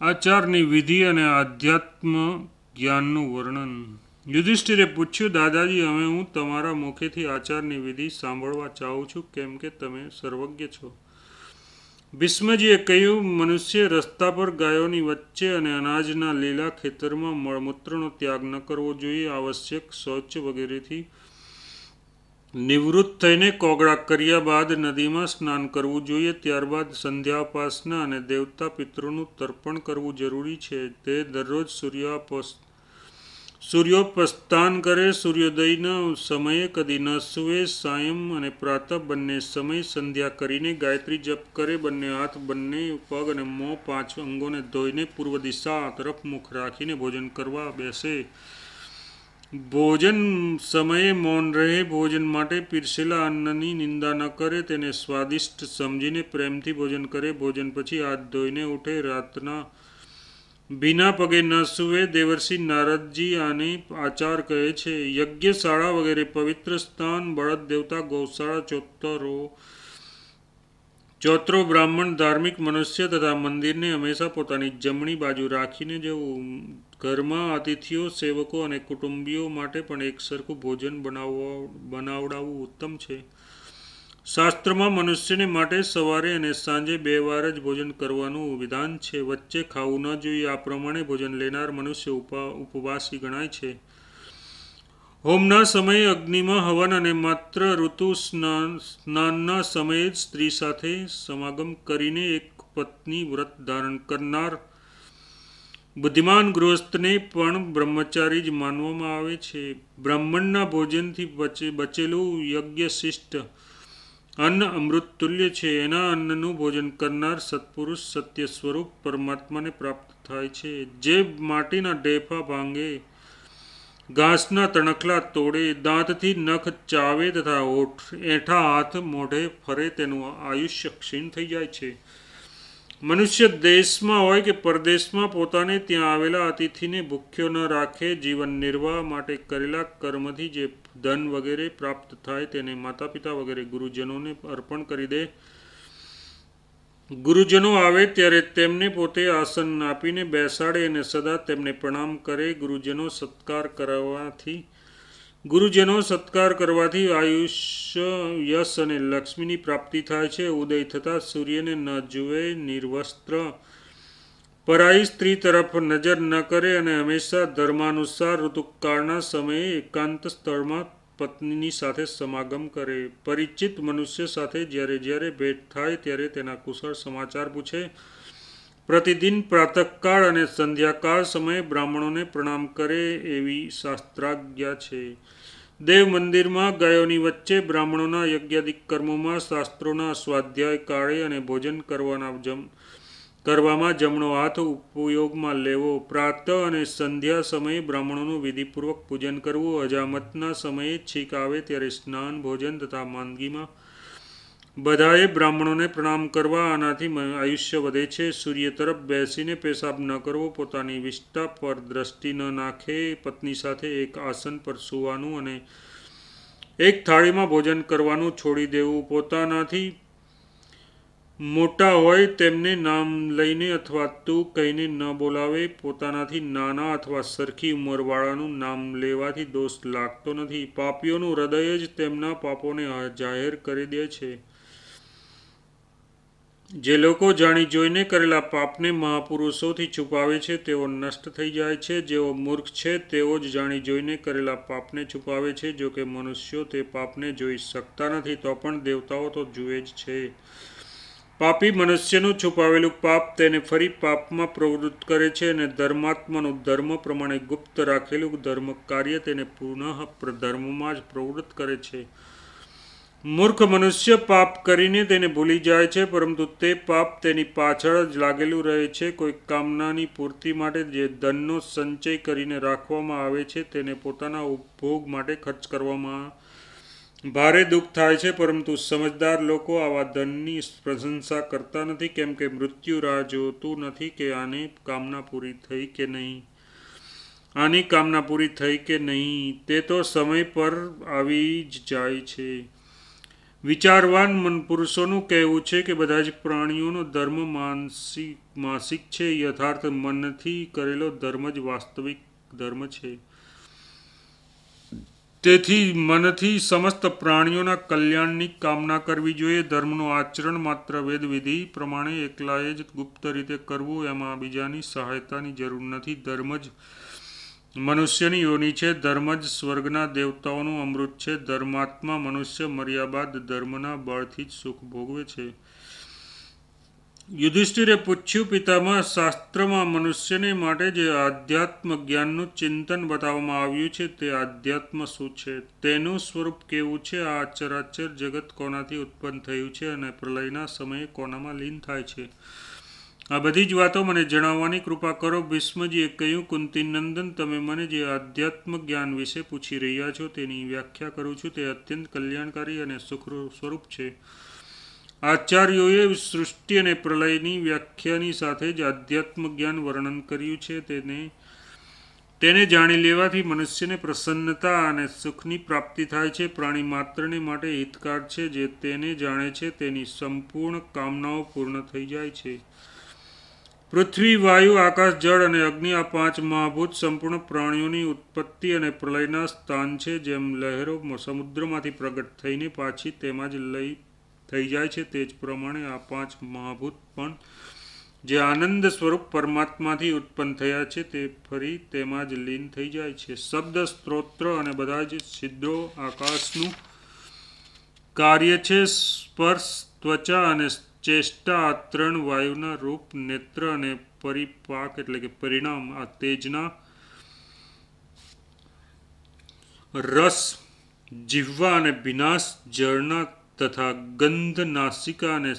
આચારની વિધિ અને આધ્યાત્મ જ્ઞાનનું વર્ણન. યુધિષ્ઠિરે પૂછ્યું, દાદાજી, હવે હું તમારા મુખેથી આચારની વિધિ સાંભળવા ચાહું છું, કેમ કે તમે સર્વજ્ઞ છો. ભીષ્મજીએ કહ્યું, મનુષ્ય રસ્તા પર ગાયોની વચ્ચે અને અનાજના લીલા ખેતરમાં મળમૂત્રનો ત્યાગ ન કરવો જોઈએ. આવશ્યક શૌચ વગેરેથી નિવૃત્ત થઈને કોગળા કર્યા બાદ નદીમાં સ્નાન કરવું જોઈએ. ત્યારબાદ સંધ્યાોપાસના અને દેવતા પિતૃનું તર્પણ કરવું જરૂરી છે. તે દરરોજ સૂર્યોપસ્થાન કરે, સૂર્યોદયના સમયે કદી ન સૂવે, સાયં અને પ્રાતઃ બંને સમય સંધ્યા કરીને ગાયત્રી જપ કરે, બંને હાથ, બંને પગ અને મોં 5 અંગોને ધોઈને પૂર્વ દિશા તરફ મુખ રાખીને ભોજન કરવા બેસે. ભોજન સમયે મૌન રહે. ભોજન માટે પીરસેલા અન્નની નિંદા ન કરે, તેને સ્વાદિષ્ટ સમજીને પ્રેમથી ભોજન કરે. ભોજન પછી હાથ ધોઈને ઉઠે. રાતના ભીના પગે ન સૂવે. દેવર્ષિ નારદજી આને આચાર કહે છે. યજ્ઞશાળા વગેરે પવિત્ર સ્થાન, બળદ દેવતા, ગૌશાળા, ચોતરો, બ્રાહ્મણ, ધાર્મિક મનુષ્ય તથા મંદિરને હંમેશા પોતાની જમણી બાજુ રાખીને જવું. ઘરમાં અતિથિઓ, સેવકો અને કુટુંબીઓ માટે પણ એક સરખું ભોજન બનાવડાવવું ઉત્તમ છે. શાસ્ત્રમાં મનુષ્યને માટે સવારે અને સાંજે 2 વાર જ ભોજન કરવાનું વિધાન છે. વચ્ચે ખાવું ન જોઈએ. આ પ્રમાણે ભોજન લેનાર મનુષ્ય ઉપવાસી ગણાય છે. હોમના સમયે અગ્નિમાં હવન અને માત્ર ઋતુ સ્નાનના સમયે જ સ્ત્રી સાથે સમાગમ કરીને એક પત્ની વ્રત ધારણ કરનાર બુદ્ધિમાન ગૃહસ્થને પણ બ્રહ્મચારી જ માનવામાં આવે છે. બ્રાહ્મણના ભોજનથી બચેલું યજ્ઞશિષ્ટ અન્ન અમૃત તુલ્ય છે. એના અન્નનું ભોજન કરનાર સત્પુરુષ સત્ય સ્વરૂપ પરમાત્માને પ્રાપ્ત થાય છે. જે માટીના ઢેફા ભાંગે, ઘાસના તણખલા તોડે, દાંતથી નખ ચાવે તથા એઠા હાથ મોઢે ફરે, તેનું આયુષ્ય ક્ષીણ થઈ જાય છે. મનુષ્ય દેશમાં હોય કે પરદેશમાં પોતાને ત્યાં આવેલા અતિથિને ભૂખ્યો ન રાખે. જીવન નિર્વાહ માટે કરેલા કર્મથી જે ધન વગેરે પ્રાપ્ત થાય તેને માતા પિતા વગેરે ગુરુજનોને અર્પણ કરી દે. ગુરુજનો આવે ત્યારે તેમને પોતે આસન આપીને બેસાડે અને સદા તેમને પ્રણામ કરે. ગુરુજનો સત્કાર કરવાથી આયુષ્ય, યશ અને લક્ષ્મીની પ્રાપ્તિ થાય છે. ઉદય થતાં સૂર્યને ન જુએ, નિર્વસ્ત્ર પરાઈ સ્ત્રી તરફ નજર ન કરે અને હંમેશા ધર્માનુસાર ઋતુકાળના સમયે એકાંત સ્થળમાં પત્નીની સાથે સમાગમ કરે. પરિચિત મનુષ્ય સાથે જ્યારે જ્યારે ભેટ થાય ત્યારે તેના કુશળ સમાચાર પૂછે. પ્રતિદિન પ્રાતઃકાળ અને સંધ્યાકાળ સમયે બ્રાહ્મણોને પ્રણામ કરે એવી શાસ્ત્રાજ્ઞા છે. દેવ મંદિરમાં ગાયોની વચ્ચે બ્રાહ્મણોના યજ્ઞાદિક કર્મોમાં શાસ્ત્રોના સ્વાધ્યાય કાળે અને ભોજન કરવામાં જમણો હાથ ઉપયોગમાં લેવો. પ્રાતઃ અને સંધ્યા સમયે બ્રાહ્મણોનું વિધિપૂર્વક પૂજન કરવું. અજામતના સમયે છીંક આવે ત્યારે સ્નાન, ભોજન તથા માંદગીમાં બધાએ બ્રાહ્મણોને પ્રણામ કરવા. આનાથી આયુષ્ય વધે છે. સૂર્ય તરફ બેસીને પેશાબ ન કરવો. પોતાની વિષ્ટા પર દ્રષ્ટિ ન નાખે. પત્ની સાથે એક આસન પર સૂવાનું અને એક થાળીમાં ભોજન કરવાનું છોડી દેવું. પોતાનાથી મોટા હોય તેમને નામ લઈને અથવા તું કહીને ન બોલાવે. પોતાનાથી નાના અથવા સરખી ઉંમરવાળાનું નામ લેવાથી દોષ લાગતો નથી. પાપીઓનું હૃદય જ તેમના પાપોને જાહેર કરી દે છે. જે લોકો જાણી જોઈને કરેલા પાપને મહાપુરુષોથી છુપાવે છે તેઓ નષ્ટ થઈ જાય છે. જેઓ મૂર્ખ છે તેઓ જ જાણી જોઈને કરેલા પાપને છુપાવે છે. જોકે મનુષ્યો તે પાપને જોઈ શકતા નથી તો પણ દેવતાઓ તો જુએ જ છે. પાપી મનુષ્યનું છુપાવેલું પાપ તેને ફરી પાપમાં પ્રવૃત્ત કરે છે અને ધર્માત્માનું ધર્મ પ્રમાણે ગુપ્ત રાખેલું ધર્મ કાર્ય તેને પુનઃ ધર્મમાં જ પ્રવૃત્ત કરે છે. મૂર્ખ મનુષ્ય પાપ કરીને તેને ભૂલી જાય છે, પરંતુ તે પાપ તેની પાછળ જ લાગેલું રહે છે. કોઈ કામનાની પૂર્તિ માટે જે ધનનો સંચય કરીને રાખવામાં આવે છે તેને પોતાના ઉપભોગ માટે ખર્ચ કરવામાં ભારે દુઃખ થાય છે. પરંતુ સમજદાર લોકો આવા ધનની પ્રશંસા કરતા નથી, કેમ કે મૃત્યુ રાહ જોતું નથી કે આની કામના પૂરી થઈ કે નહીં. તે તો સમય પર આવી જ જાય છે. વિચારવાન પુરુષોનું કહેવું છે કે બધા જ પ્રાણીઓનો ધર્મ માસિક છે. યથાર્થ મનથી કરેલો ધર્મ જ વાસ્તવિક ધર્મ છે. તેથી મનથી સમસ્ત પ્રાણીઓના કલ્યાણની કામના કરવી જોઈએ. ધર્મનું આચરણ માત્ર વેદ વિધિ પ્રમાણે એકલાએ જ ગુપ્ત રીતે કરવું, એમાં બીજાની સહાયતાની જરૂર નથી. ધર્મ જ મનુષ્યની યોનિ છે. ધર્મ જ સ્વર્ગના દેવતાઓનું અમૃત છે. ધર્માત્મા મનુષ્ય મર્યા બાદ ધર્મના બળથી જ સુખ ભોગવે છે. યુધિષ્ઠિરે પૂછ્યું, પિતામહ, શાસ્ત્રમાં મનુષ્યને માટે જે આધ્યાત્મ જ્ઞાનનું ચિંતન બતાવવામાં આવ્યું છે તે આધ્યાત્મ શું છે? તેનું સ્વરૂપ કેવું છે? આ ચરાચર જગત કોનાથી ઉત્પન્ન થયું છે અને પ્રલયના સમયે કોનામાં લીન થાય છે? આ બધી જ વાતો મને જણાવવાની કૃપા કરો. ભીષ્મજીએ કહ્યું, કુંતીનંદન, તમે મને જે આધ્યાત્મ જ્ઞાન વિશે પૂછી રહ્યા છો તેની વ્યાખ્યા કરું છું. તે અત્યંત કલ્યાણકારી અને સુખ સ્વરૂપ છે. આચાર્યોએ સૃષ્ટિ અને પ્રલયની વ્યાખ્યાની સાથે જ આધ્યાત્મ જ્ઞાન વર્ણન કર્યું છે. તેને જાણી લેવાથી મનુષ્યને પ્રસન્નતા અને સુખની પ્રાપ્તિ થાય છે. પ્રાણી માત્રને માટે હિતકાર છે. જે તેને જાણે છે તેની સંપૂર્ણ કામનાઓ પૂર્ણ થઈ જાય છે. પૃથ્વી, વાયુ, આકાશ, જળ અને અગ્નિ આ પાંચ મહાભૂત સંપૂર્ણ પ્રાણીઓની ઉત્પત્તિ અને પ્રલયના સ્થાન છે. જેમ લહેરો સમુદ્રમાંથી પ્રગટ થઈને પાછી તેમાં જ લઈ થઈ જાય છે, તે જ પ્રમાણે આ પાંચ મહાભૂત પણ જે આનંદ સ્વરૂપ પરમાત્માથી ઉત્પન્ન થયા છે તે ફરી તેમાં જ લીન થઈ જાય છે. શબ્દ, સ્ત્રોત્ર અને બધા જ છિદ્રો આકાશનું કાર્ય છે. સ્પર્શ, ત્વચા અને ચેષ્ટા આ ત્રણ વાયુના રૂપ, નેત્ર અને પરિપાક એટલે કે પરિણામ આ તેજના, રસ, જીહ્વા અને વિનાશ જળના તથા ગંધ, નાસિકા અને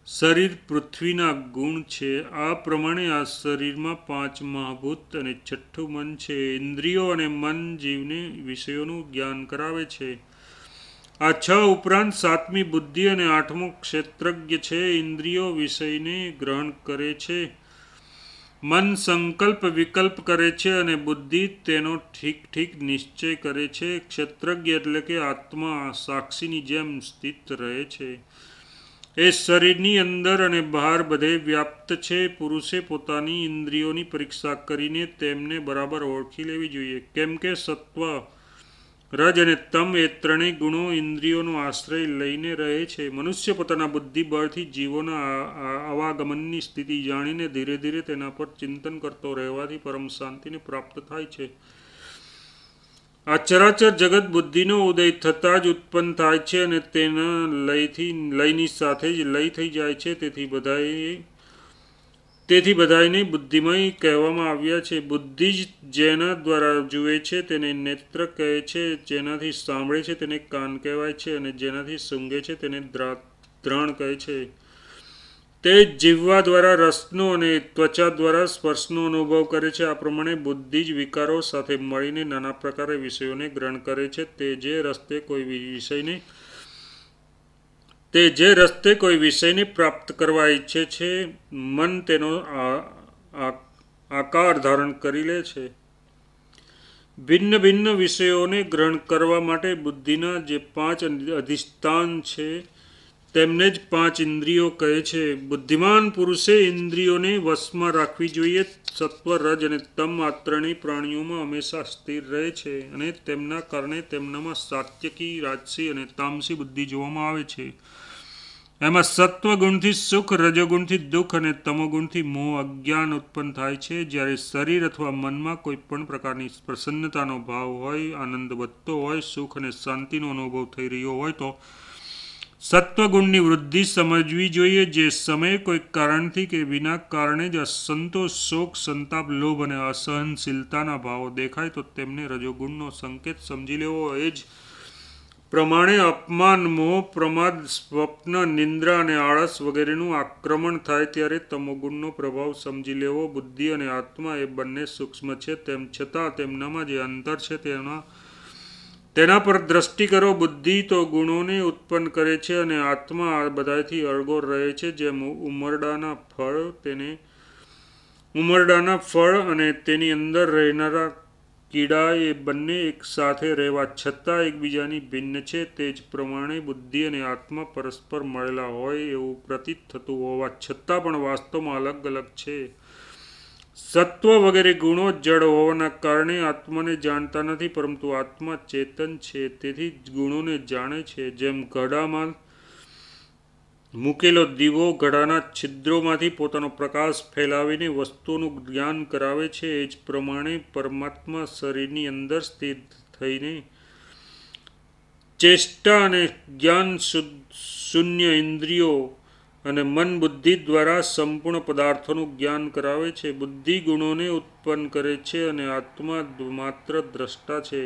શરીર પૃથ્વીના ગુણ છે. આ પ્રમાણે આ શરીરમાં પાંચ મહાભૂત અને છઠ્ઠું મન છે. ઇન્દ્રિયો અને મન જીવને વિષયોનું જ્ઞાન કરાવે છે. આ છ ઉપરાંત સાતમી બુદ્ધિ અને આઠમો ક્ષેત્રજ્ઞ છે. ઇન્દ્રિયો વિષયને ગ્રહણ કરે છે. મન સંકલ્પ વિકલ્પ કરે છે અને બુદ્ધિ તેનો ઠીક નિશ્ચય કરે છે. ક્ષેત્રજ્ઞ એટલે કે આત્મા સાક્ષીની જેમ સ્થિત રહે છે. એ શરીરની અંદર અને બહાર બધે વ્યાપ્ત છે. પુરુષે પોતાની ઇન્દ્રિયોની પરીક્ષા કરીને તેમને બરાબર ઓળખી લેવી જોઈએ. કેમ કે સત્વ, રજ અને તમ એ ત્રણેય ગુણો ઇન્દ્રિયોનો આશ્રય લઈને રહે છે. મનુષ્ય પોતાના બુદ્ધિ બળથી જીવોના આવાગમનની સ્થિતિ જાણીને ધીરે ધીરે તેના પર ચિંતન કરતો રહેવાથી પરમ શાંતિને પ્રાપ્ત થાય છે. આ ચરાચર જગત બુદ્ધિનો ઉદય થતાં જ ઉત્પન્ન થાય છે અને તેના લયની સાથે જ લય થઈ જાય છે. તેથી બધાને બુદ્ધિમય કહેવામાં આવ્યા છે. બુદ્ધિ જ જેના દ્વારા જુએ છે તેને નેત્ર કહે છે. જેનાથી સાંભળે છે તેને કાન કહેવાય છે અને જેનાથી સૂંઘે છે તેને દ્રાણ કહે છે. તે જીહ્વા દ્વારા રસનો અને ત્વચા દ્વારા સ્પર્શનો અનુભવ કરે છે. આ પ્રમાણે બુદ્ધિ જ વિકારો સાથે મળીને નાના પ્રકારે વિષયોને ગ્રહણ કરે છે. તે જે રસ્તે કોઈ વિષયને પ્રાપ્ત કરવા ઈચ્છે છે, મન તેનો આકાર ધારણ કરી લે છે. ભિન્ન ભિન્ન વિષયોને ગ્રહણ કરવા માટે બુદ્ધિના જે પાંચ અધિષ્ઠાન છે તેમને જ પાંચ ઇન્દ્રિયો કહે છે. બુદ્ધિમાન પુરુષે ઇન્દ્રિયોને વશમાં રાખવી જોઈએ. સત્વ, રજ અને તમ આ ત્રણેય પ્રાણીઓમાં હંમેશા સ્થિર રહે છે અને તેમના કારણે તેમનામાં સાત્વિકી, રાજસી અને તામસી બુદ્ધિ જોવામાં આવે છે. એમાં સત્વ ગુણથી સુખ, રજોગુણથી દુઃખ અને તમોગુણથી મોહ અજ્ઞાન ઉત્પન્ન થાય છે. જ્યારે શરીર અથવા મનમાં કોઈ પણ પ્રકારની પ્રસન્નતાનો ભાવ હોય, આનંદ વધતો હોય, સુખ અને શાંતિનો અનુભવ થઈ રહ્યો હોય તો સત્વગુણની વૃદ્ધિ સમજવી જોઈએ. જે સમયે કોઈ કારણથી કે વિના કારણે જ અસંતોષ, શોક, સંતાપ, લોભ અને અસહનશીલતાના ભાવો દેખાય તો તેમને રજોગુણનો સંકેત સમજી લેવો. એ જ પ્રમાણે અપમાન, મોહ, પ્રમાદ, સ્વપ્ન, નિંદ્રા અને આળસ વગેરેનું આક્રમણ થાય ત્યારે તમોગુણનો પ્રભાવ સમજી લેવો. બુદ્ધિ અને આત્મા એ બંને સૂક્ષ્મ છે, તેમ છતાં તેમનામાં જે અંતર છે તેના પર દ્રષ્ટિ કરો. બુદ્ધિ તો ગુણોને ઉત્પન્ન કરે છે અને આત્મા આ બધાથી અળગો રહે છે. જેમ ઉમરડાના ફળ અને તેની અંદર રહેનારા કીડા એ બંને એક સાથે રહેવા છતાં એકબીજાની ભિન્ન છે. તે જ પ્રમાણે બુદ્ધિ અને આત્મા પરસ્પર મળેલા હોય એવું પ્રતીત થતું હોવા છતાં પણ વાસ્તવમાં અલગ અલગ છે. સત્વ વગેરે ગુણો જડ હોવાના કારણે આત્માને જાણતા નથી, પરંતુ આત્મા ચેતન છે, તેથી જ ગુણોને જાણે છે. જેમ ઘડામાં મૂકેલો દીવો ઘડાના છિદ્રોમાંથી પોતાનો પ્રકાશ ફેલાવીને વસ્તુઓનું જ્ઞાન કરાવે છે, એ જ પ્રમાણે પરમાત્મા શરીરની અંદર સ્થિર થઈને ચેષ્ટા અને જ્ઞાન શૂન્ય ઇન્દ્રિયો અને મન બુદ્ધિ દ્વારા સંપૂર્ણ પદાર્થોનું જ્ઞાન કરાવે છે. બુદ્ધિ ગુણોને ઉત્પન્ન કરે છે અને આત્મા માત્ર દ્રષ્ટા છે.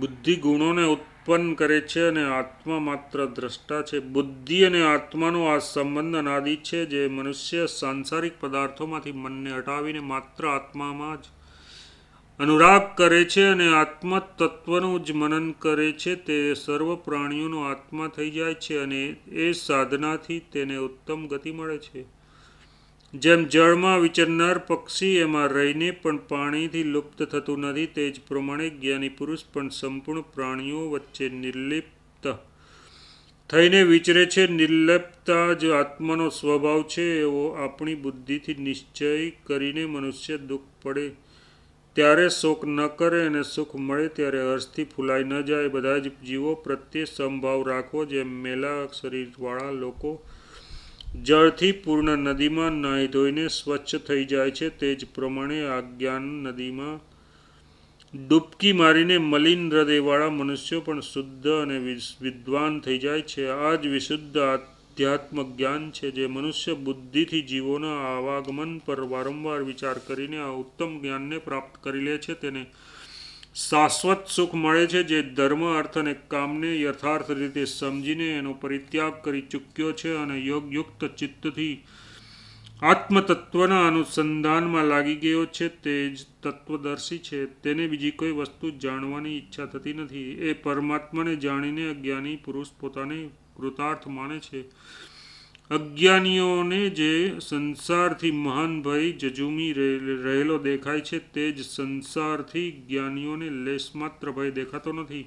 બુદ્ધિ ગુણોને ઉત્પન્ન કરે છે અને આત્મા માત્ર દ્રષ્ટા છે. બુદ્ધિ અને આત્માનો આ સંબંધ અનાદિ છે. જે મનુષ્ય સાંસારિક પદાર્થોમાંથી મનને હટાવીને માત્ર આત્મામાં જ અનુરાગ કરે છે અને આત્મા તત્વનું જ મનન કરે છે, તે સર્વ પ્રાણીઓનો આત્મા થઈ જાય છે અને એ સાધનાથી તેને ઉત્તમ ગતિ મળે છે. જેમ જળમાં વિચરનાર પક્ષી એમાં રહીને પણ પાણીથી લુપ્ત થતું નથી, તે જ પ્રમાણે જ્ઞાની પુરુષ પણ સંપૂર્ણ પ્રાણીઓ વચ્ચે નિર્લિપ્ત થઈને વિચરે છે. નિર્લિપ્તતા જ આત્માનો સ્વભાવ છે, એવો આપણી બુદ્ધિથી નિશ્ચય કરીને મનુષ્ય દુઃખ પડે ત્યારે શોક ન કરે અને સુખ મળે ત્યારે હર્ષથી ફૂલાઈ ન જાય. બધા જ જીવો પ્રત્યે સમભાવ રાખવો. જેમ મેલા શરીરવાળા લોકો જળથી પૂર્ણ નદીમાં નાહી ધોઈને સ્વચ્છ થઈ જાય છે, તે જ પ્રમાણે આ જ્ઞાન નદીમાં ડૂબકી મારીને મલિન હૃદયવાળા મનુષ્યો પણ શુદ્ધ અને વિદ્વાન થઈ જાય છે. આ જ વિશુદ્ધ આધ્યાત્મ જ્ઞાન છે, જે મનુષ્ય બુદ્ધિથી જીવોના આવાગમન પર વારંવાર વિચાર કરીને આ ઉત્તમ જ્ઞાનને પ્રાપ્ત કરી લે છે. તેને શાશ્વત સુખ મળે છે, જે ધર્મ, અર્થ અને કામને યથાર્થ રીતે સમજીને એનો પરિત્યાગ કરી ચૂક્યો છે અને યોગયુક્ત ચિત્તથી આત્મતત્વના અનુસંધાનમાં લાગી ગયો છે. તે જ તત્વદર્શી છે. તેને બીજી કોઈ વસ્તુ જાણવાની ઈચ્છા થતી નથી. એ પરમાત્માને જાણીને અજ્ઞાની પુરુષ પોતાને કૃતાર્થ માને છે. અજ્ઞાનીઓને જે સંસારથી મહાન ભય ઝઝૂમી રહેલો દેખાય છે, તે જ સંસારથી જ્ઞાનીઓને લેશમાત્ર ભય દેખાતો નથી.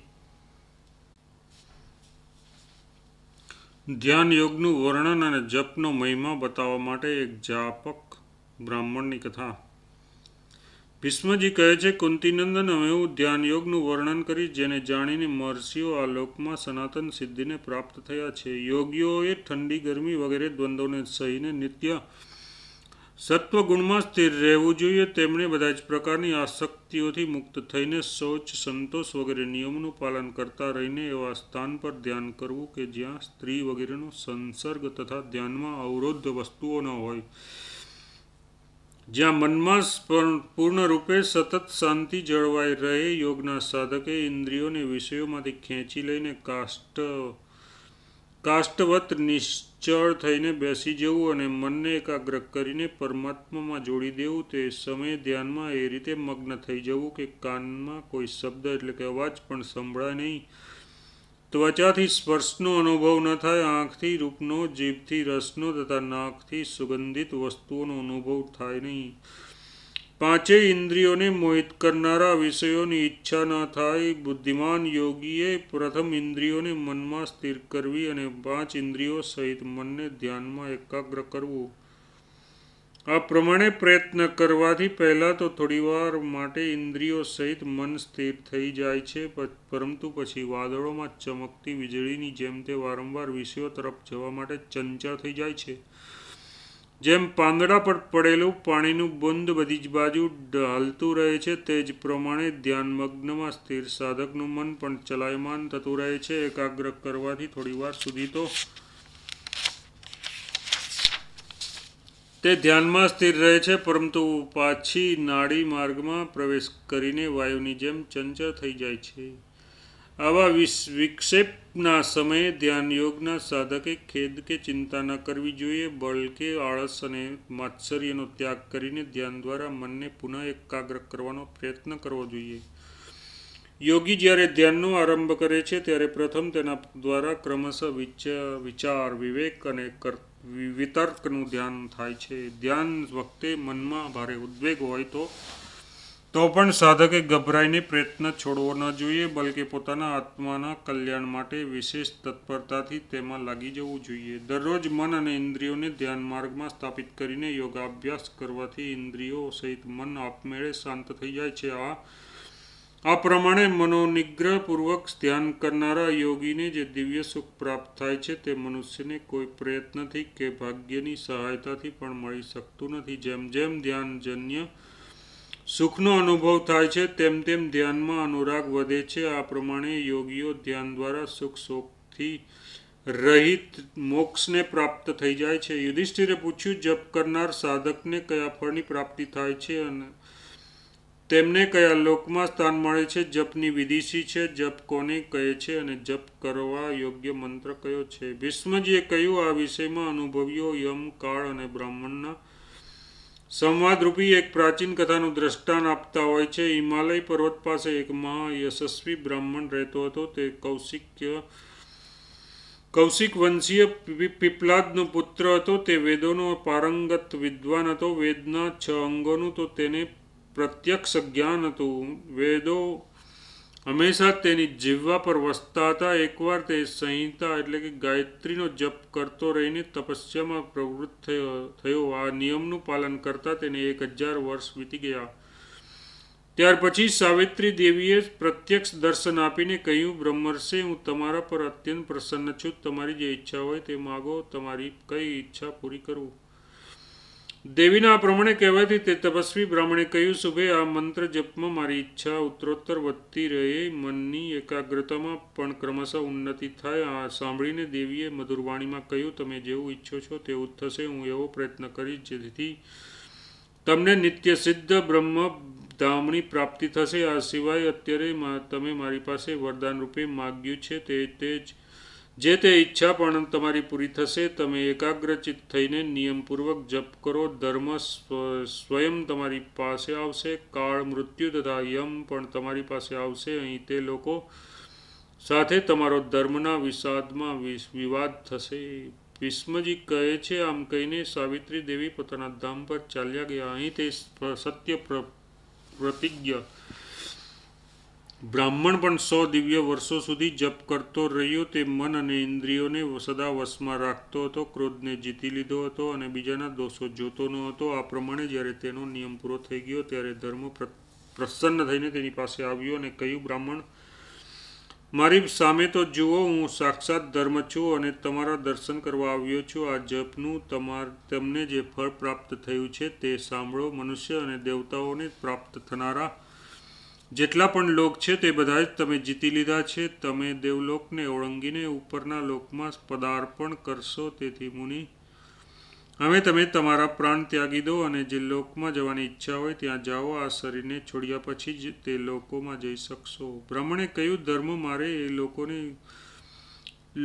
ધ્યાન યોગનું વર્ણન અને જપનો મહિમા બતાવવા માટે એક જાપક બ્રાહ્મણની કથા. ભીષ્મજી કહે છે, કુંતીનંદન, અમે એવું ધ્યાન યોગનું વર્ણન કરી જેને જાણીને મહર્ષિઓ આ લોકમાં સનાતન સિદ્ધિને પ્રાપ્ત થયા છે. યોગીઓએ ઠંડી, ગરમી વગેરે દ્વંદ્વોને સહીને નિત્ય સત્વગુણમાં સ્થિર રહેવું જોઈએ. તેમણે બધા જ પ્રકારની આસક્તિઓથી મુક્ત થઈને શૌચ, સંતોષ વગેરે નિયમોનું પાલન કરતા રહીને એવા સ્થાન પર ધ્યાન કરવું કે જ્યાં સ્ત્રી વગેરેનો સંસર્ગ તથા ધ્યાનમાં અવરોધ વસ્તુઓ ન હોય, જ્યાં મનમાં પૂર્ણ રૂપે સતત શાંતિ જળવાઈ રહે. યોગના સાધકે ઇન્દ્રિયોને વિષયોમાંથી ખેંચી લઈને કાષ્ટવત નિશ્ચળ થઈને બેસી જવું અને મનને એકાગ્ર કરીને પરમાત્મામાં જોડી દેવું. તે સમયે ધ્યાનમાં એ રીતે મગ્ન થઈ જવું કે કાનમાં કોઈ શબ્દ એટલે કે અવાજ પણ સંભળાય નહીં, ત્વચાથી સ્પર્શનો અનુભવ ન થાય, આંખથી રૂપનો, જીભથી રસનો તથા નાકથી સુગંધિત વસ્તુઓનો અનુભવ થાય નહીં. પાંચેય ઇન્દ્રિયોને મોહિત કરનારા વિષયોની ઈચ્છા ન થાય. બુદ્ધિમાન યોગીએ પ્રથમ ઇન્દ્રિયોને મનમાં સ્થિર કરવી અને 5 ઇન્દ્રિયો સહિત મનને ધ્યાનમાં એકાગ્ર કરવું. આ પ્રમાણે પ્રયત્ન કરવાથી પહેલાં તો થોડીવાર માટે ઇન્દ્રિયો સહિત મન સ્થિર થઈ જાય છે, પરંતુ પછી વાદળોમાં ચમકતી વીજળીની જેમ તે વારંવાર વિષયો તરફ જવા માટે ચંચળ થઈ જાય છે. જેમ પાંદડા પર પડેલું પાણીનું બુંદ બધી જ બાજુ હલતું રહે છે, તે જ પ્રમાણે ધ્યાનમગ્નમાં સ્થિર સાધકનું મન પણ ચલાયમાન થતું રહે છે. એકાગ્ર કરવાથી થોડીવાર સુધી તો તે ધ્યાનમાં સ્થિર રહે છે, પરંતુ પાછી નાડી માર્ગમાં પ્રવેશ કરીને વાયુની જેમ ચંચળ થઈ જાય છે. આવા વિક્ષેપના સમયે ધ્યાન યોગના સાધકે ખેદ કે ચિંતા ન કરવી જોઈએ. બળ કે આળસ અને માત્સર્યનો ત્યાગ કરીને ધ્યાન દ્વારા મનને પુનઃ એકાગ્ર કરવાનો પ્રયત્ન કરવો જોઈએ. યોગી જ્યારે ધ્યાનનો આરંભ કરે છે ત્યારે પ્રથમ તેના દ્વારા ક્રમશઃ વિચાર, વિવેક અને વિતર્કનું ધ્યાન થાય છે. ધ્યાન વખતે મનમાં ભારે ઉદ્વેગ હોય તો પણ સાધકે ગભરાઈને પ્રયત્ન છોડવો ન જોઈએ, બલકે પોતાના આત્માના કલ્યાણ માટે વિશેષ તત્પરતાથી તેમાં લાગી જવું જોઈએ. દરરોજ મન અને ઇન્દ્રિયોને ધ્યાન માર્ગમાં સ્થાપિત કરીને યોગાભ્યાસ કરવાથી ઇન્દ્રિયો સહિત મન આપમેળે શાંત થઈ જાય છે. આ પ્રમાણે મનોનિગ્રહપૂર્વક ધ્યાન કરનારા યોગીને જે દિવ્ય સુખ પ્રાપ્ત થાય છે તે મનુષ્યને કોઈ પ્રયત્નથી કે ભાગ્યની સહાયતાથી પણ મળી શકતું નથી. જેમ જેમ ધ્યાનજન્ય સુખનો અનુભવ થાય છે તેમ તેમ ધ્યાનમાં અનુરાગ વધે છે. આ પ્રમાણે યોગીઓ ધ્યાન દ્વારા સુખ શોકથી રહિત મોક્ષને પ્રાપ્ત થઈ જાય છે. યુધિષ્ઠિરે પૂછ્યું, જપ કરનાર સાધકને કયા ફળની પ્રાપ્તિ થાય છે અને તેમને કયા લોકમાં સ્થાન મળે છે? જપની વિધિ શી છે? જપ કોને કહે છે અને જપ કરવા યોગ્ય મંત્ર કયો છે? ભીષ્મજીએ કહ્યું, આ વિષયમાં અનુભવીઓ યમ, કાળ અને બ્રાહ્મણના સંવાદરૂપી એક પ્રાચીન કથાનું દ્રષ્ટાંત આપતા હોય છે. હિમાલય પર્વત પાસે એક મહાયશસ્વી બ્રાહ્મણ રહેતો હતો. તે કૌશિક વંશીય પીપલાદનો પુત્ર હતો. તે વેદોનો પારંગત વિદ્વાન હતો. વેદના 6 અંગોનું તો તેને પ્રત્યક્ષ જ્ઞાન હતું. વેદો હંમેશા તેની જીહ્વા પર વસતા હતા. એકવાર તે સંહિતા એટલે કે ગાયત્રીનો જપ કરતો રહીને તપસ્યામાં પ્રવૃત્ત થયો. આ નિયમનું પાલન કરતા તેને 1000 વર્ષ વીતી ગયા. ત્યાર પછી સાવિત્રી દેવીએ પ્રત્યક્ષ દર્શન આપીને કહ્યું, બ્રહ્મર્ષિ, હું તમારા પર અત્યંત પ્રસન્ન છું. તમારી જે ઈચ્છા હોય તે માગો. તમારી કઈ ઈચ્છા પૂરી કરું? દેવીના આ પ્રમાણે કહેવાથી તે તપસ્વી બ્રાહ્મણે કહ્યું, શુભે, આ મંત્ર જપમાં મારી ઈચ્છા ઉત્તરોત્તર વધતી રહે, મનની એકાગ્રતામાં પણ ક્રમશઃ ઉન્નતિ થાય. આ સાંભળીને દેવીએ મધુરવાણીમાં કહ્યું, તમે જેવું ઈચ્છો છો તેવું જ થશે. હું એવો પ્રયત્ન કરીશ જેથી તમને નિત્ય સિદ્ધ બ્રહ્મ ધામની પ્રાપ્તિ થશે. આ સિવાય અત્યારે તમે મારી પાસે વરદાન રૂપે માગ્યું છે તે ઈચ્છા પણ તમારી પૂરી થશે. તમે એકાગ્રચિત થઈને નિયમપૂર્વક જપ કરો. ધર્મ સ્વયં તમારી પાસે આવશે. કાળ, મૃત્યુ તથા યમ પણ તમારી પાસે આવશે. અહીં તે લોકો સાથે તમારો ધર્મના વિષાદમાં વિવાદ થશે. ભીષ્મજી કહે છે, આમ કહીને સાવિત્રી દેવી પોતાના ધામ પર ચાલ્યા ગયા. અહીં તે સત્ય પ્રતિજ્ઞ બ્રાહ્મણ પણ 100 દિવ્ય વર્ષો સુધી જપ કરતો રહ્યો. તે મન અને ઇન્દ્રિયોને સદા વશમાં રાખતો હતો, ક્રોધને જીતી લીધો હતો અને બીજાના દોષો જોતો ન હતો. આ પ્રમાણે જ્યારે તેનો નિયમ પૂરો થઈ ગયો ત્યારે ધર્મ પ્રસન્ન થઈને તેની પાસે આવ્યો અને કહ્યું, બ્રાહ્મણ, મારી સામે તો જુઓ, હું સાક્ષાત ધર્મ છું અને તમારા દર્શન કરવા આવ્યો છું. આ જપનું તમને જે ફળ પ્રાપ્ત થયું છે તે સાંભળો. મનુષ્ય અને દેવતાઓને પ્રાપ્ત થનારા જેટલા પણ લોક છે તે બધા જ તમે જીતી લીધા છે. તમે દેવલોકને ઓળંગીને ઉપરના લોકમાં પદાર્પણ કરશો. તેથી મુનિ, હવે તમે તમારા પ્રાણ ત્યાગી દો અને જે લોકમાં જવાની ઈચ્છા હોય ત્યાં જાઓ. આ શરીરને છોડ્યા પછી જ તે લોકોમાં જઈ શકશો. બ્રાહ્મણે કહ્યું, ધર્મ, મારે એ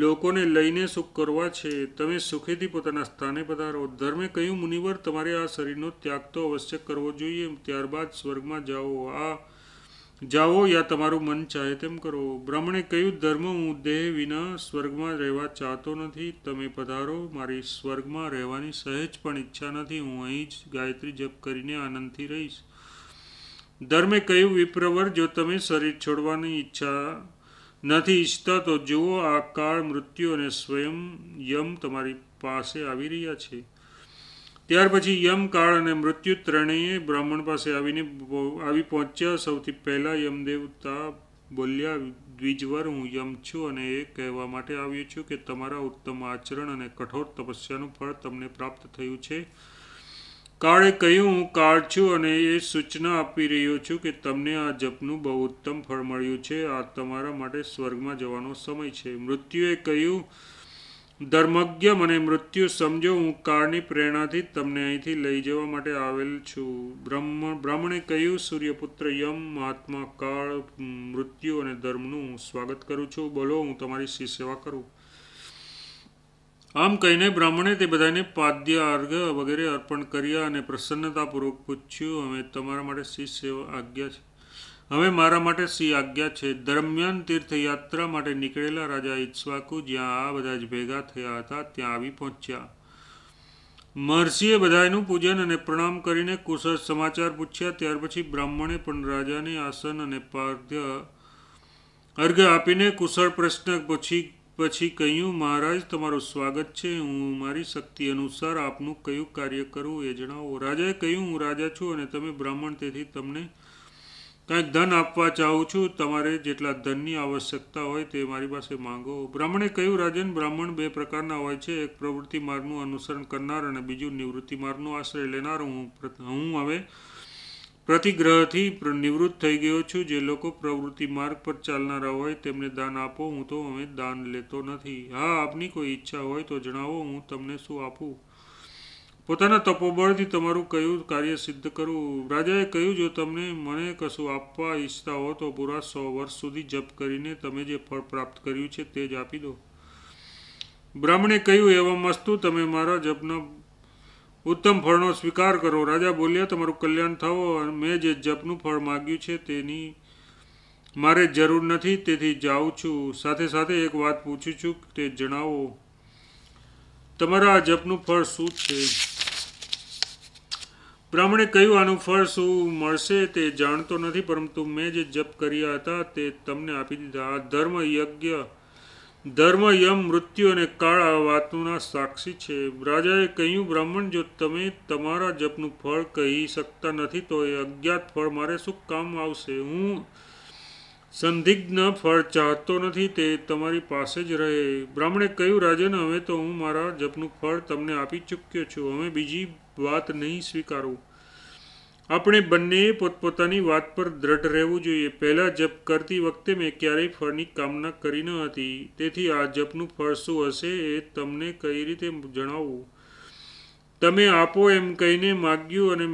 લોકોને લઈને સુખ કરવા છે. તમે સુખેથી પોતાના સ્થાને પધારો. ધર્મે કહ્યું, મુનિવર, તમારે આ શરીરનો ત્યાગ તો અવશ્ય કરવો જોઈએ. ત્યારબાદ સ્વર્ગમાં જાઓ યા તમારું મન ચાહે તેમ કરો. બ્રાહ્મણે કહ્યું, ધર્મ, હું દેહ વિના સ્વર્ગમાં રહેવા ચાહતો નથી. તમે પધારો. મારી સ્વર્ગમાં રહેવાની સહેજ પણ ઈચ્છા નથી. હું અહીં જ ગાયત્રી જપ કરીને આનંદથી રહીશ. ધર્મે કહ્યું, વિપ્રવર, જો તમે શરીર છોડવાની ઈચ્છા નથી ઈચ્છતા તો જુઓ, આ કાળ, મૃત્યુ અને સ્વયં યમ તમારી પાસે આવી રહ્યા છે. ત્યાર પછી યમ, કાળ અને મૃત્યુ ત્રણેય બ્રાહ્મણ પાસે આવી પહોંચ્યા. સૌથી પહેલા યમદેવતા બોલ્યા, દ્વિજવર, હું યમ છું અને એ કહેવા માટે આવ્યો છું કે તમારા ઉત્તમ આચરણ અને કઠોર તપસ્યાનું ફળ તમને પ્રાપ્ત થયું છે. કાળે કહ્યું, હું કાળ છું અને એ સૂચના આપી રહ્યો છું કે તમને આ જપનું બહુ ઉત્તમ ફળ મળ્યું છે. આ તમારા માટે સ્વર્ગમાં જવાનો સમય છે. મૃત્યુએ કહ્યું, ધર્મજ્ઞ, મને મૃત્યુ સમજો. હું કાળની પ્રેરણાથી તમને અહીંથી લઈ જવા માટે આવેલ છું. બ્રાહ્મણે કહ્યું, સૂર્યપુત્ર યમ, મહાત્મા કાળ, મૃત્યુ અને ધર્મનું હું સ્વાગત કરું છું. બોલો, હું તમારી શી સેવા કરું? આમ કહીને બ્રાહ્મણે તે બધાને પાદ્ય, અર્ઘ્ય વગેરે અર્પણ કર્યા અને પ્રસન્નતાપૂર્વક પૂછ્યું, હવે તમારા માટે શી સેવા આજ્ઞા છે? હવે મારા માટે સી આજ્ઞા છે. દરમિયાન તીર્થયાત્રા માટે નીકળેલા રાજા ઇક્ષ્વાકુ જ્યાં આ બધા જ ભેગા થયા હતા ત્યાં આવી પહોંચ્યા. મહર્ષિએ બધાયનું પૂજન અને પ્રણામ કરીને કુશળ સમાચાર પૂછ્યા. ત્યાર પછી બ્રાહ્મણે પણ રાજાને આસન અને પાર્ધ્ય અર્ઘ્ય આપીને કુશળ પ્રશ્ન પછી કહ્યું, મહારાજ, તમારું સ્વાગત છે. હું મારી શક્તિ અનુસાર આપનું કયું કાર્ય કરું એ જણાવો. રાજાએ કહ્યું, હું રાજા છું અને તમે બ્રાહ્મણ, તેથી તમને કાંઈક ધન આપવા ચાહું છું. તમારે જેટલા ધનની આવશ્યકતા હોય તે મારી પાસે માંગો. બ્રાહ્મણે કહ્યું, રાજન, બ્રાહ્મણ બે પ્રકારના હોય છે. એક પ્રવૃત્તિ માર્ગનું અનુસરણ કરનાર અને બીજું નિવૃત્તિ માર્ગનો આશ્રય લેનાર. હું હવે પ્રતિગ્રહથી નિવૃત્ત થઈ ગયો છું. જે લોકો પ્રવૃત્તિ માર્ગ પર ચાલનારા હોય તેમને દાન આપો. હું તો હવે દાન લેતો નથી. હા, આપની કોઈ ઈચ્છા હોય તો જણાવો, હું તમને શું આપું. પોતાના તપોબળથી તમારું કયું કાર્ય સિદ્ધ કરવું. રાજાએ કહ્યું, જો તમને મને કશું આપવા ઈચ્છતા હો તો પૂરા 100 વર્ષ સુધી જપ કરીને તમે જે ફળ પ્રાપ્ત કર્યું છે તે જ આપી દો. બ્રાહ્મણે કહ્યું, એવા મસ્તુ, તમે મારા જપના ઉત્તમ ફળનો સ્વીકાર કરો. રાજા બોલ્યા, તમારું કલ્યાણ થાઓ. મેં જે જપનું ફળ માગ્યું છે તેની મારે જરૂર નથી, તેથી જાઉં છું. સાથે સાથે એક વાત પૂછું છું, તે જણાવો. તમારા આ જપનું ફળ શું છે? બ્રાહ્મણે કહ્યું, આનું ફળ શું મળશે તે જાણતો નથી, પરંતુ મેં જે જપ કર્યા હતા તે તમને આપી દીધા. આ ધર્મ, યમ, મૃત્યુ અને કાળ આ વાતોના સાક્ષી છે. રાજાએ કહ્યું, બ્રાહ્મણ, જો તમે તમારા જપનું ફળ કહી શકતા નથી તો એ અજ્ઞાત ફળ મારે શું કામ આવશે? હું સંદિગ્ધ ફળ ચાહતો નથી, તે તમારી પાસે જ રહે. બ્રાહ્મણે કહ્યું, રાજન, હવે તો હું મારા જપનું ફળ તમને આપી ચૂક્યો છું. હવે બીજી વાત નહીં સ્વીકારું. આપણે બંનેએ પોતપોતાની વાત પર દ્રઢ રહેવું જોઈએ. પહેલા જપ કરતી વખતે મેં ક્યારેય ફળની કામના કરી ન હતી, તેથી આ જપનું ફળ શું હશે એ તમને કઈ રીતે જણાવવું? તમે આપો એમ કહીને માગ્યું અને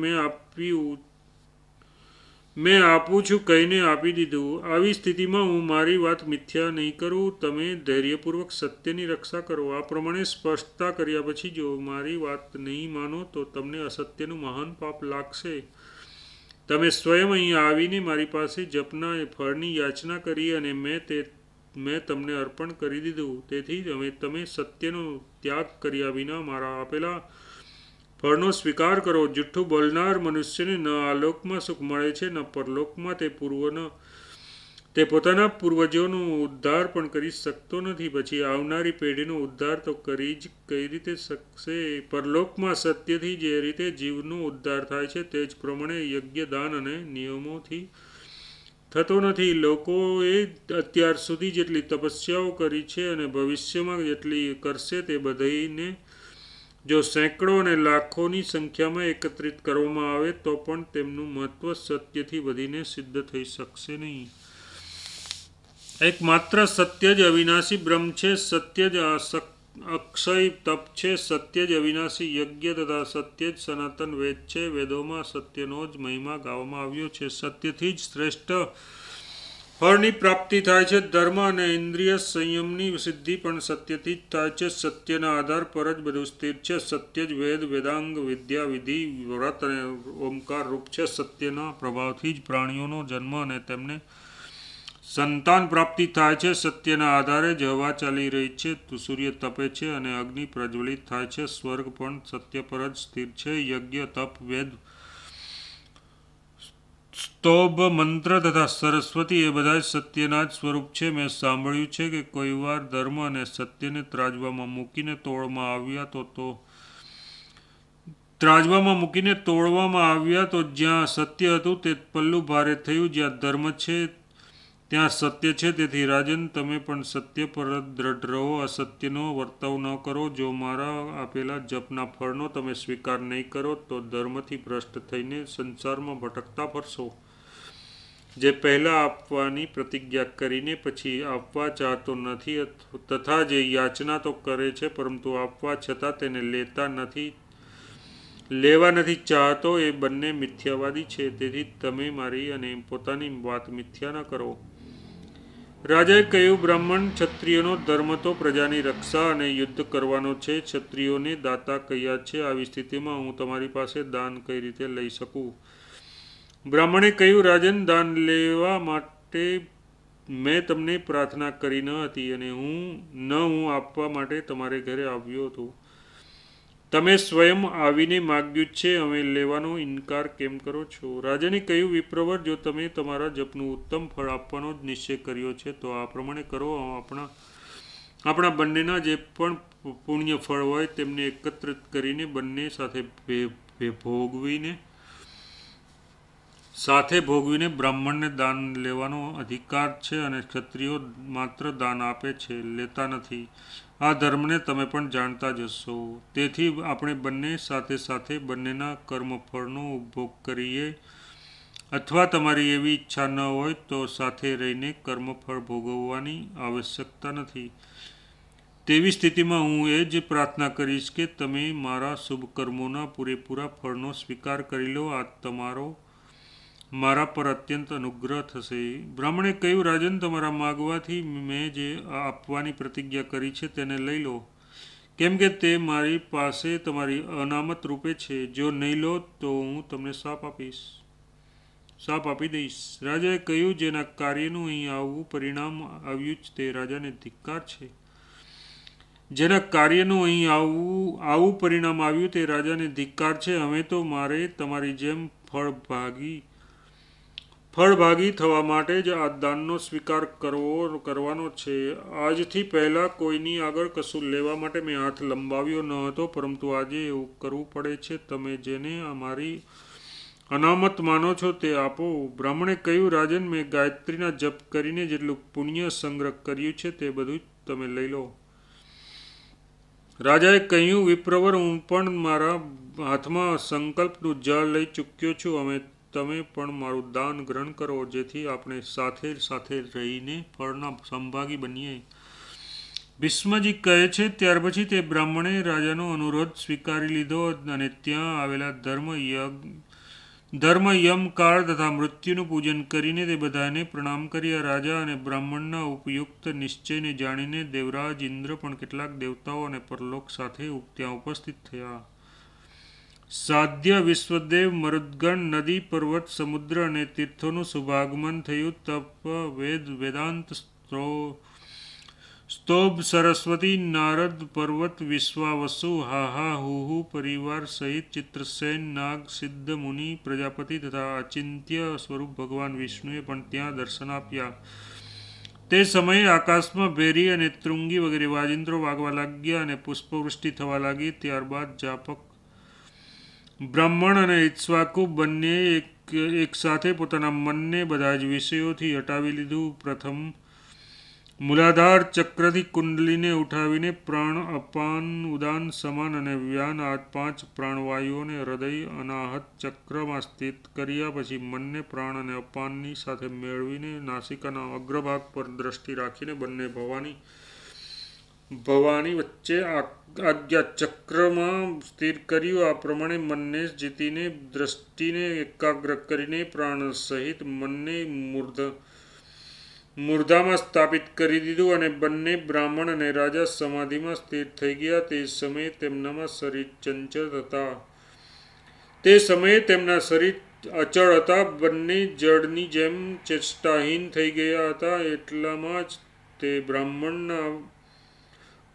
મેં આપું છું કહીને આપી દીધું. આવી સ્થિતિમાં હું મારી વાત મિથ્યા નહીં કરું. તમે ધૈર્યપૂર્વક સત્યની રક્ષા કરો. આ પ્રમાણે સ્પષ્ટતા કર્યા પછી જો મારી વાત નહીં માનો તો તમને અસત્યનું મહાન પાપ લાગશે. તમે સ્વયં અહીં આવીને મારી પાસે જપના ફળની યાચના કરી અને મેં તમને અર્પણ કરી દીધું. તેથી તમે સત્યનો ત્યાગ કર્યા વિના મારા આપેલા ફળનો સ્વીકાર કરો. જુઠ્ઠું બોલનાર મનુષ્યને ન આલોકમાં સુખ મળે છે, ન પરલોકમાં. તે પોતાના પૂર્વજોનો ઉદ્ધાર પણ કરી શકતો નથી. પછી આવનારી પેઢીનો ઉદ્ધાર તો કઈ રીતે શકશે? પરલોકમાં સત્યથી જે રીતે જીવનો ઉદ્ધાર થાય છે તે જ પ્રમાણે યજ્ઞ, દાન અને નિયમોથી થતો નથી. લોકોએ અત્યાર સુધી જેટલી તપસ્યાઓ કરી છે અને ભવિષ્યમાં જેટલી કરશે તે બધાને જો સેંકડો અને લાખોની સંખ્યામાં એકત્રિત કરવામાં આવે તો પણ તેમનું મહત્વ સત્યથી વધીને સિદ્ધ થઈ શકશે નહીં. એકમાત્ર સત્ય જ અવિનાશી બ્રહ્મ છે. સત્ય જ અક્ષય તપ છે. સત્ય જ અવિનાશી યજ્ઞ તથા સત્ય જ સનાતન વેદ છે. વેદોમાં સત્યનો જ મહિમા ગાવામાં આવ્યો છે. સત્યથી જ શ્રેષ્ઠ ફળની પ્રાપ્તિ થાય છે. ધર્મ અને ઇન્દ્રિય સંયમની સિદ્ધિ પણ સત્યથી જ થાય છે. સત્યના આધાર પર જ બધું સ્થિર છે. સત્ય જ વેદ, વેદાંગ, વિદ્યા, વિધિ, વ્રત અને ઓમકાર રૂપ છે. સત્યના પ્રભાવથી જ પ્રાણીઓનો જન્મ અને તેમને સંતાન પ્રાપ્તિ થાય છે. સત્યના આધારે જ હવા ચાલી રહી છે, સૂર્ય તપે છે અને અગ્નિ પ્રજ્વલિત થાય છે. સ્વર્ગ પણ સત્ય પર જ સ્થિર છે. યજ્ઞ, તપ, વેદ, સ્તોભ, મંત્ર તથા સરસ્વતી એ બધા સત્યના જ સ્વરૂપ છે. મેં સાંભળ્યું છે કે કોઈ વાર ધર્મ અને સત્યને ત્રાજવામાં મૂકીને તોડવામાં આવ્યા તો જ્યાં સત્ય હતું તે પલ્લું ભારે થયું. જ્યાં ધર્મ છે ત્યાં સત્ય છે. તેથી રાજન, તમે પણ સત્ય પર દ્રઢ રહો. અસત્યનો વર્તાવ ન કરો. જો મારા આપેલા જપના ફળનો તમે સ્વીકાર નહીં કરો તો ધર્મથી ભ્રષ્ટ થઈને સંસારમાં ભટકતા ફરશો. જે પહેલા આપવાની પ્રતિજ્ઞા કરીને પછી આપવા ચાહતો નથી તથા જે યાચના તો કરે છે પરંતુ આપવા છતાં તેને લેવા નથી ચાહતો, એ બંને મિથ્યાવાદી છે. તેથી તમે મારી અને પોતાની વાત મિથ્યા ન કરો. રાજાએ કહ્યું, બ્રાહ્મણ, ક્ષત્રિયનો ધર્મ તો પ્રજાની રક્ષા અને યુદ્ધ કરવાનો છે. ક્ષત્રિયોને દાતા કહ્યા છે. આવી સ્થિતિમાં હું તમારી પાસે દાન કઈ રીતે લઈ શકું? બ્રાહ્મણે કહ્યું, રાજન, દાન લેવા માટે મેં તમને પ્રાર્થના કરી ન હતી અને હું આપવા માટે તમારે ઘરે આવ્યો હતો. તમે સ્વયં આવીને માગ્યું છે, અમે લેવાનો ઇનકાર કેમ કરો છો? રાજાને કહ્યું, વિપ્રવર, જો તમે તમારા જપનું ઉત્તમ ફળ આપવાનો જ નિશ્ચય કર્યો છે તો આ પ્રમાણે કરો. આપણા બંનેના જે પણ પુણ્ય ફળ હોય તેમને એકત્રિત કરીને બંને સાથે ભોગવીને બ્રાહ્મણને દાન લેવાનો અધિકાર છે અને ક્ષત્રિયો માત્ર દાન આપે છે, લેતા નથી. આ ધર્મને તમે પણ જાણતા જ હશો. તેથી આપણે બંને સાથે બંનેના કર્મફળનો ઉપભોગ કરીએ, અથવા તમારી એવી ઈચ્છા ન હોય તો સાથે રહીને કર્મફળ ભોગવવાની આવશ્યકતા નથી. તેવી સ્થિતિમાં હું એ જ પ્રાર્થના કરીશ કે તમે મારા શુભ કર્મોના પૂરેપૂરા ફળનો સ્વીકાર કરી લો. આ મારા પર અત્યંત અનુગ્રહ થશે. બ્રાહ્મણે કહ્યું, રાજન, તમારા માગવાથી મેં જે આપવાની પ્રતિજ્ઞા કરી છે તેને લઈ લો, કેમ કે તે મારી પાસે તમારી અનામત રૂપે છે. જો નહીં લો તો હું તમને શાપ આપી દઈશ. રાજાએ કહ્યું, જેના કાર્યનું અહીં આવું પરિણામ આવ્યું તે રાજાને ધિક્કાર છે. જેના કાર્યનું અહીં આવું પરિણામ આવ્યું તે રાજાને ધિક્કાર છે. હવે તો મારે તમારી જેમ ફળભાગી થવા માટે જ આ દાનનો સ્વીકાર કરવાનો છે. આજથી પહેલાં કોઈની આગળ કશું લેવા માટે મેં હાથ લંબાવ્યો ન હતો, પરંતુ આજે એવું કરવું પડે છે. તમે જેને અમારી અનામત માનો છો તે આપો. બ્રાહ્મણે કહ્યું, રાજન, મેં ગાયત્રીના જપ કરીને જેટલું પુણ્ય સંગ્રહ કર્યું છે તે બધું તમે લઈ લો. રાજાએ કહ્યું, વિપ્રવર, હું પણ મારા હાથમાં સંકલ્પનું જળ લઈ ચૂક્યો છું. તમે પણ મારું દાન ગ્રહણ કરો, જેથી આપણે સાથે રહીને ફળના સમભાગી બનીએ. ભીષ્મજી કહે છે, ત્યાર પછી તે બ્રાહ્મણે રાજાનો અનુરોધ સ્વીકારી લીધો અને ત્યાં આવેલા ધર્મ, યમ, કાળ તથા મૃત્યુનું પૂજન કરીને તે બધાને પ્રણામ કર્યા. રાજા અને બ્રાહ્મણના ઉપયુક્ત નિશ્ચયને જાણીને દેવરાજ ઇન્દ્ર પણ કેટલાક દેવતાઓ અને પરલોક સાથે ત્યાં ઉપસ્થિત થયા. સાધ્ય, વિશ્વદેવ, મરુદ્ગણ, નદી, પર્વત, સમુદ્ર અને તીર્થોનું શુભાગમન થયું. તપ, વેદાંત, સ્તોભ, સરસ્વતી, નારદ, પર્વત, વિશ્વાવસુ, હાહા, હુહુ પરિવાર સહિત ચિત્રસેન, નાગ, સિદ્ધ, મુનિ, પ્રજાપતિ તથા અચિંત્ય સ્વરૂપ ભગવાન વિષ્ણુએ પણ ત્યાં દર્શન આપ્યા. તે સમયે આકાશમાં ભેરી અને તૃંગી વગેરે વાજિંત્રો વાગવા લાગ્યા અને પુષ્પવૃષ્ટિ થવા લાગી. ત્યારબાદ જાપક બ્રાહ્મણ અને ઇક્ષ્વાકુ બંને એક સાથે પોતાના મનને બધા જ વિષયોથી હટાવી લીધું. પ્રથમ મૂલાધાર ચક્રથી કુંડલીને ઉઠાવીને પ્રાણ, અપાન, ઉદાન, સમાન અને વ્યાન આ 5 પ્રાણવાયુઓને હૃદય અનાહત ચક્રમાં સ્થિત કર્યા. પછી મનને પ્રાણ અને અપાનની સાથે મેળવીને નાસિકાના અગ્રભાગ પર દ્રષ્ટિ રાખીને બંને ભવાની વચ્ચે આજ્ઞા ચક્રમાં સ્થિર કર્યું. આ પ્રમાણે મનને જીતીને દ્રષ્ટિને એકાગ્ર કરીને પ્રાણ સહિત મનને મૂર્ધામાં સ્થાપિત કરી દીધું અને બંને બ્રાહ્મણ અને રાજા સમાધિમાં સ્થિર થઈ ગયા. તે સમયે તેમના શરીર અચળ હતા. બંને જળની જેમ ચેષ્ટાહીન થઈ ગયા હતા. એટલામાં જ તે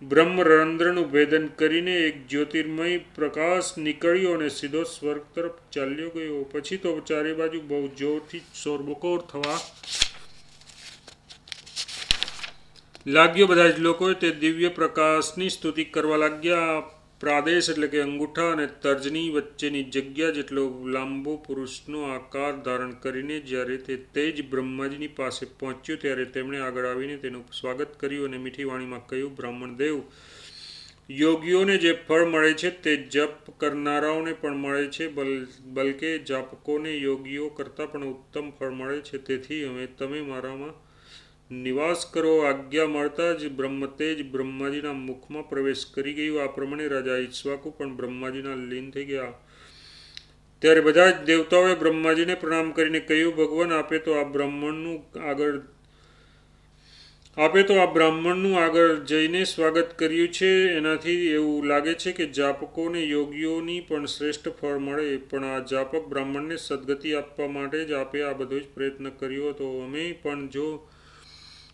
બ્રહ્મરંધ્રનું ભેદન કરીને એક જ્યોતિર્મય પ્રકાશ નીકળ્યો અને સીધો સ્વર્ગ તરફ ચાલ્યો ગયો. પછી તો ચારે બાજુ બહુ જોરથી શોરબકોર થવા લાગ્યો. બધા જ લોકોએ તે દિવ્ય પ્રકાશની સ્તુતિ કરવા લાગ્યા. પ્રાદેશ એટલે કે અંગૂઠા અને તર્જની વચ્ચેની જગ્યા જેટલો લાંબો પુરુષનો આકાર ધારણ કરીને જ્યારે તે તેજ બ્રહ્માજીની પાસે પહોંચ્યો ત્યારે તેમણે આગળ આવીને તેનું સ્વાગત કર્યું અને મીઠી વાણીમાં કહ્યું, બ્રાહ્મણ દેવ, યોગીઓને જે ફળ મળે છે તે જપ કરનારાઓને પણ મળે છે, બલકે જાપકોને યોગીઓ કરતાં પણ ઉત્તમ ફળ મળે છે. તેથી હવે તમે મારામાં નિવાસ કરો. આજ્ઞા મળતા જ બ્રહ્મતેજ બ્રહ્માજીના મુખમાં પ્રવેશ કરી ગયું. આ પ્રમાણે રાજા ઇક્ષ્વાકુ પણ ભાગમાં લીન થઈ ગયા. ત્યારે બધા જ દેવતાઓએ બ્રહ્માજીને પ્રણામ કરીને કહ્યું, ભગવાન, આપે તો આ આપે તો આ બ્રાહ્મણનું આગળ જઈને સ્વાગત કર્યું છે. એનાથી એવું લાગે છે કે જાપકોને યોગીઓની પણ શ્રેષ્ઠ ફળ મળે, પણ આ જાપક બ્રાહ્મણને સદગતિ આપવા માટે જ આપે આ બધો જ પ્રયત્ન કર્યો હતો.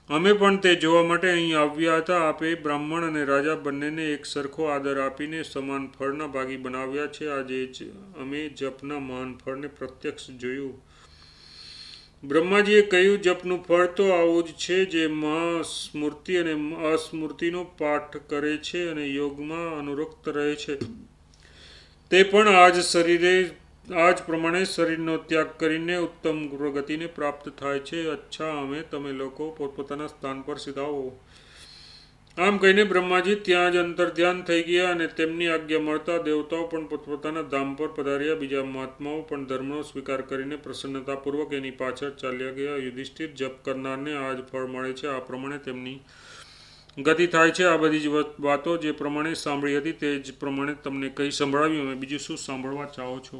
અમે પણ તે જોવા માટે અહીં આવ્યા હતા. આપે બ્રાહ્મણ અને રાજા બંનેને એક સરખો આદર આપીને સમાન ફળના ભાગી બનાવ્યા છે. આજે જ અમે જપના મહાન ફળને પ્રત્યક્ષ જોયું. બ્રહ્માજીએ કહ્યું, જપનું ફળ તો આવું જ છે. જે મહાસ્મૃતિ અને અસ્મૃતિનો પાઠ કરે છે અને યોગમાં અનુરક્ત રહે છે, તે પણ આજ પ્રમાણે શરીરનો ત્યાગ કરીને ઉત્તમ પ્રગતિને પ્રાપ્ત થાય છે. અચ્છા, તમે લોકો પોતપોતાના સ્થાન પર સિધાઓ. આમ કહીને બ્રહ્માજી ત્યાં જ અંતર્ધ્યાન થઈ ગયા અને તેમની આજ્ઞા મળતા દેવતાઓ પણ પોતપોતાના ધામ પર પધાર્યા. બીજા મહાત્માઓ પણ ધર્મનો સ્વીકાર કરીને પ્રસન્નતાપૂર્વક એની પાછળ ચાલ્યા ગયા. યુધિષ્ઠિર, જપ કરનારને આ જ ફળ મળે છે. આ પ્રમાણે તેમની ગતિ થાય છે. આ બધી જ વાતો જે પ્રમાણે સાંભળી હતી તે જ પ્રમાણે તમને કહી સંભળાવ્યું. હવે બીજું શું સાંભળવા ચાહો છો?